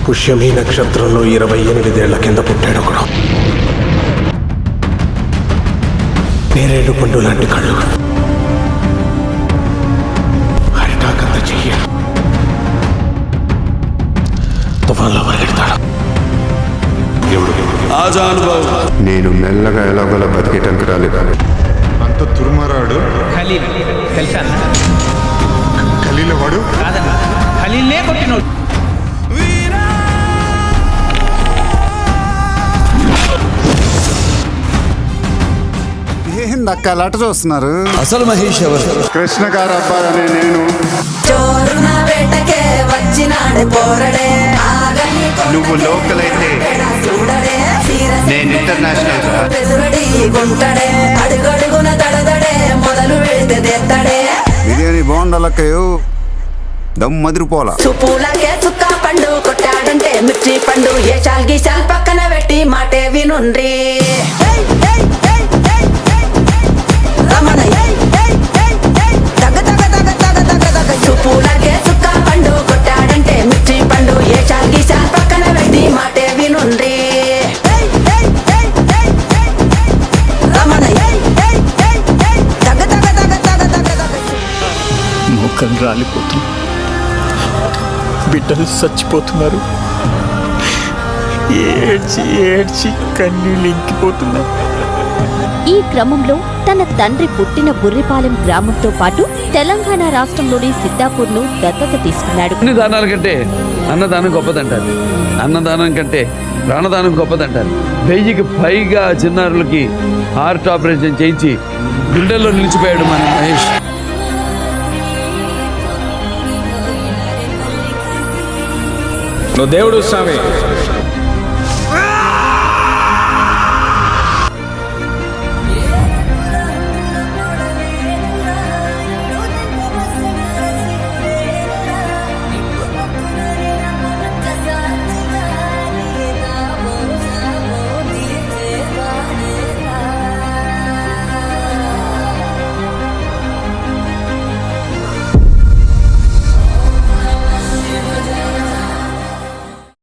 పుష్యమి నక్షత్రంలో 28 ఏళ్ల కింద పుట్టాడు ఒకడు. నేరేడు పండు లాంటి కళ్ళు, అరిటాకంత చెయ్య, తుఫాన్లో పరిగెడతాడు. నేను మెల్లగా ఎలాగోలా బతికేటానికి రాలేదు. అంత తుర్మరాడు ఖలీల్ తెలుసా? ఖలీల వాడు కాదన్నా, ఖలీల్నే కొట్టినోడు. ఏందక్క అలాట చూస్తున్నారు? అసలు మహేష్ ఎవరు? కృష్ణ గారు అబ్బాయి అనే నేను. చోరున వేటకే వచ్చినాడు పోరడే, నువ్వు లోకల్ అయితే నేను ఇంటర్నేషనల్ రా. పెదురడి గుంటడే, అడుగడుగున దడదడే, మొదలు వెళితే తెత్తడే. బిర్యానీ బాగుండాలక్కయ్యో, దమ్ మదిరిపోలా. సుపూలకే చుక్క పండు కొట్టాడంటే మిర్చి పండు, ఏ చాల్ గీసాల్ పక్కన పెట్టి మాటే వినుండ్రి. రమణ తగ తగ తగ తగ తగ తగ. సుపూలకే చుక్క పండు కొట్టాడంటే మిర్చి పండు, ఏ చాల్ గీసాల్ పక్కన పెట్టి మాటే వినుండ్రి. రమణ తగ తగ తగ తగ తగ తగ. మొక్కలు రాలిపోతుంది, బిడ్డలు చచ్చిపోతున్నారు. ఏడ్చి ఏడ్చి కన్నీళ్ళు ఇంకిపోతున్నాయి. ఈ క్రమంలో తన తండ్రి పుట్టిన బుర్రిపాలెం గ్రామంతో పాటు తెలంగాణ రాష్ట్రంలోని సిద్ధాపూర్ను దత్తత తీసుకున్నాడు. అన్ని దానాల కంటే అన్నదానం గొప్పదంటారు, అన్నదానం కంటే ప్రాణదానం గొప్పదంటారు. 1000కి పైగా చిన్నారులకి హార్ట్ ఆపరేషన్ చేయించి గుండెల్లో నిలిచిపోయాడు మన మహేష్. నువ్వు దేవుడు స్వామి.